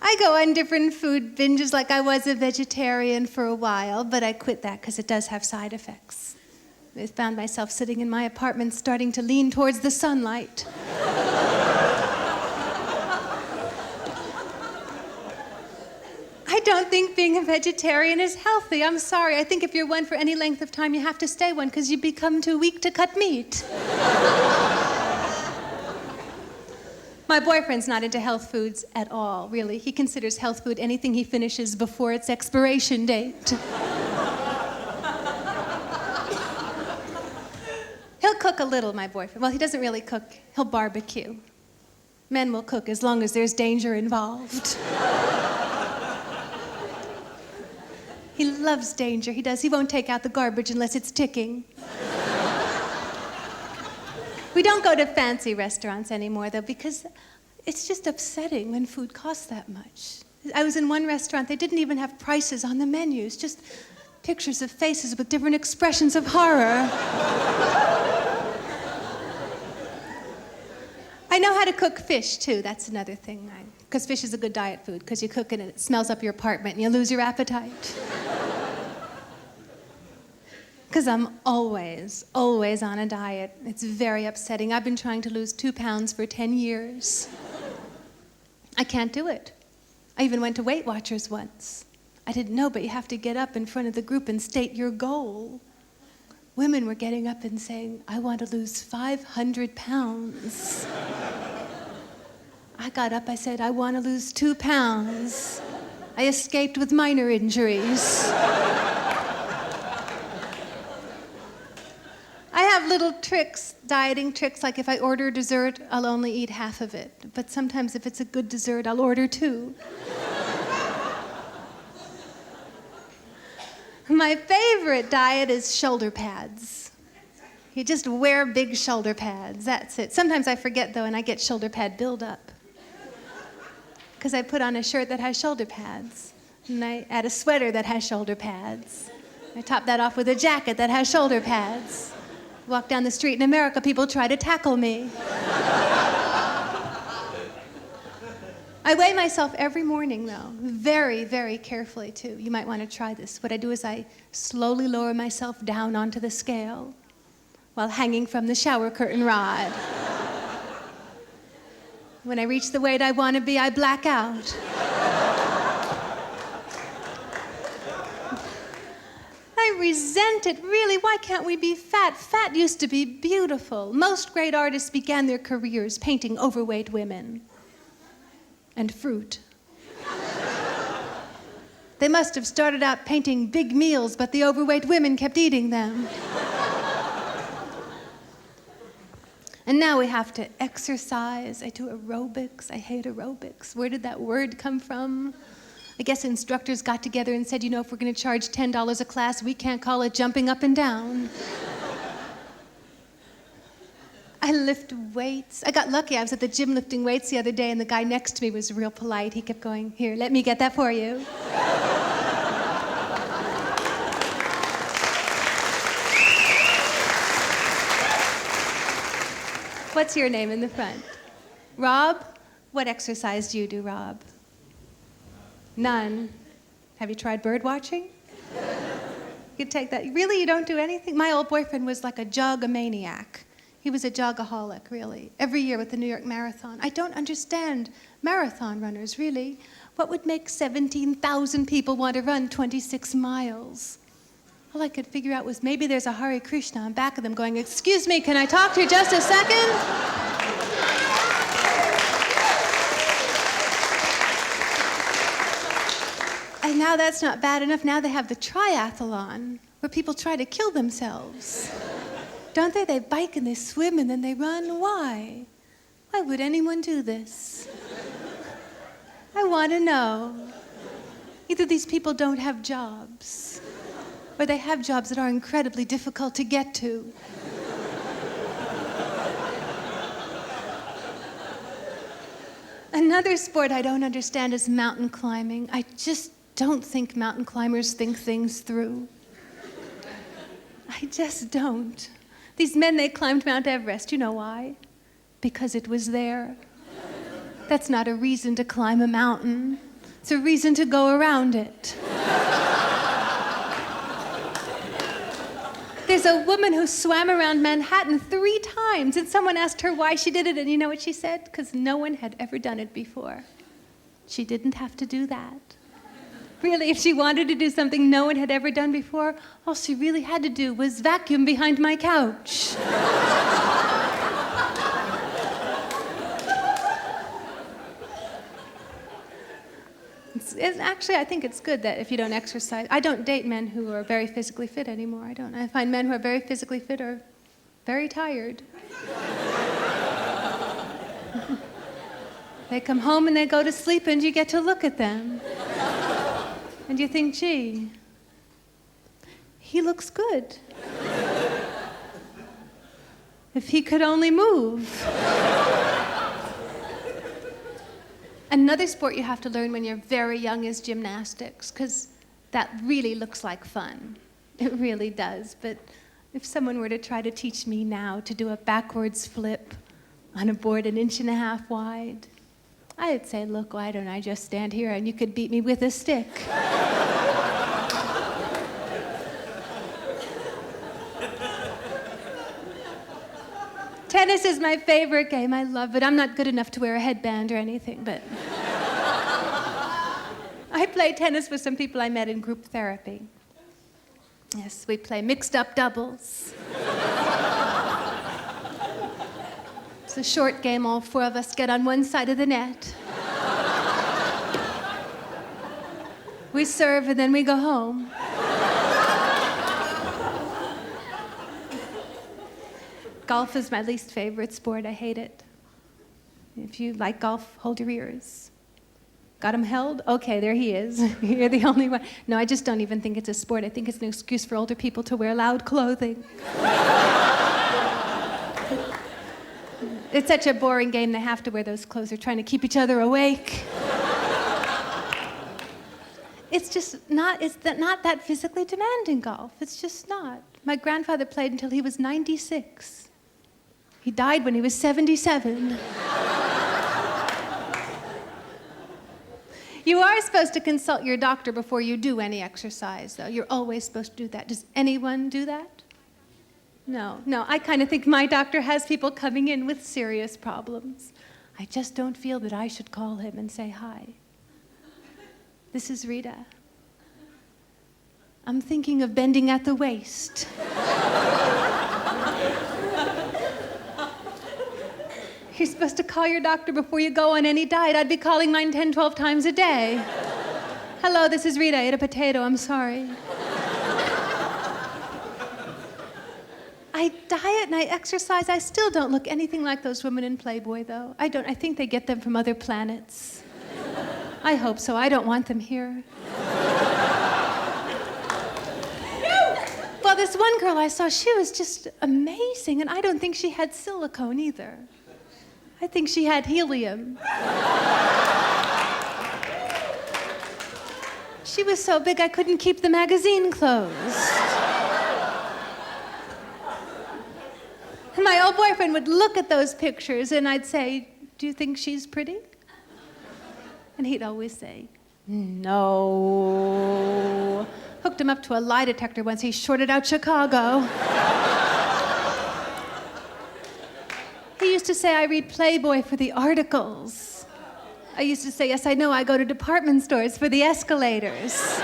I go on different food binges like I was a vegetarian for a while, but I quit that because it does have side effects. I found myself sitting in my apartment starting to lean towards the sunlight. I don't think being a vegetarian is healthy. I'm sorry. I think if you're one for any length of time, you have to stay one because you become too weak to cut meat. My boyfriend's not into health foods at all, really. He considers health food anything he finishes before its expiration date. He'll cook a little, my boyfriend. Well, he doesn't really cook. He'll barbecue. Men will cook as long as there's danger involved. He loves danger, he does. He won't take out the garbage unless it's ticking. We don't go to fancy restaurants anymore, though, because it's just upsetting when food costs that much. I was in one restaurant, they didn't even have prices on the menus, just pictures of faces with different expressions of horror. I know how to cook fish, too. That's another thing. Because fish is a good diet food, because you cook it and it smells up your apartment and you lose your appetite. Because I'm always on a diet. It's very upsetting. I've been trying to lose 2 pounds for 10 years. I can't do it. I even went to Weight Watchers once. I didn't know, but you have to get up in front of the group and state your goal. Women were getting up and saying, I want to lose 500 pounds. I got up, I said, I want to lose 2 pounds. I escaped with minor injuries. I have little tricks, dieting tricks, like if I order dessert, I'll only eat half of it. But sometimes if it's a good dessert, I'll order 2. My favorite diet is shoulder pads. You just wear big shoulder pads, that's it. Sometimes I forget, though, and I get shoulder pad buildup. Because I put on a shirt that has shoulder pads, and I add a sweater that has shoulder pads. I top that off with a jacket that has shoulder pads. Walk down the street in America, people try to tackle me. I weigh myself every morning, though, very, very carefully, too. You might want to try this. What I do is I slowly lower myself down onto the scale while hanging from the shower curtain rod. When I reach the weight I want to be, I black out. I resent it, really. Why can't we be fat? Fat used to be beautiful. Most great artists began their careers painting overweight women and fruit. They must have started out painting big meals, but the overweight women kept eating them. And now we have to exercise. I do aerobics. I hate aerobics. Where did that word come from? I guess instructors got together and said, you know, if we're going to charge $10 a class, we can't call it jumping up and down. I lift weights. I got lucky. I was at the gym lifting weights the other day, and the guy next to me was real polite. He kept going, here, let me get that for you. What's your name in the front? Rob? What exercise do you do, Rob? None. Have you tried bird watching? You take that. Really, you don't do anything? My old boyfriend was like a jog-a-maniac. He was a jogaholic, really. Every year with the New York Marathon. I don't understand marathon runners, really. What would make 17,000 people want to run 26 miles? All I could figure out was maybe there's a Hare Krishna on back of them going, excuse me, can I talk to you just a second? And now that's not bad enough. Now they have the triathlon, where people try to kill themselves. Don't they? They bike and they swim and then they run. Why? Why would anyone do this? I want to know. Either these people don't have jobs, or they have jobs that are incredibly difficult to get to. Another sport I don't understand is mountain climbing. I just don't think mountain climbers think things through. I just don't. These men, they climbed Mount Everest. You know why? Because it was there. That's not a reason to climb a mountain. It's a reason to go around it. There's a woman who swam around Manhattan 3 times, and someone asked her why she did it, and you know what she said? Because no one had ever done it before. She didn't have to do that. Really, if she wanted to do something no one had ever done before, all she really had to do was vacuum behind my couch. Actually, I think it's good that if you don't exercise, I don't date men who are very physically fit anymore. I don't. I find men who are very physically fit are very tired. They come home and they go to sleep and you get to look at them. And you think, gee, he looks good. If he could only move. Another sport you have to learn when you're very young is gymnastics, because that really looks like fun. It really does. But if someone were to try to teach me now to do a backwards flip on a board 1.5 inches wide, I'd say, look, why don't I just stand here and you could beat me with a stick. Tennis is my favorite game. I love it. I'm not good enough to wear a headband or anything, but I play tennis with some people I met in group therapy. Yes, we play mixed-up doubles. It's a short game. All 4 of us get on one side of the net. We serve, and then we go home. Golf is my least favorite sport. I hate it. If you like golf, hold your ears. Got him held? Okay, there he is. You're the only one. No, I just don't even think it's a sport. I think it's an excuse for older people to wear loud clothing. It's such a boring game, they have to wear those clothes. They're trying to keep each other awake. It's just not, not that physically demanding, golf. It's just not. My grandfather played until he was 96. He died when he was 77. You are supposed to consult your doctor before you do any exercise, though. You're always supposed to do that. Does anyone do that? No. I kind of think my doctor has people coming in with serious problems. I just don't feel that I should call him and say hi. This is Rita. I'm thinking of bending at the waist. You're supposed to call your doctor before you go on any diet. I'd be calling mine 10, 12 times a day. Hello, this is Rita. I ate a potato. I'm sorry. I diet and I exercise. I still don't look anything like those women in Playboy, though. I don't. I think they get them from other planets. I hope so. I don't want them here. Well, this one girl I saw, she was just amazing, and I don't think she had silicone either. I think she had helium. She was so big I couldn't keep the magazine closed. And my old boyfriend would look at those pictures and I'd say, do you think she's pretty? And he'd always say, no. Hooked him up to a lie detector once. He shorted out Chicago. He used to say, I read Playboy for the articles. I used to say, yes, I know, I go to department stores for the escalators.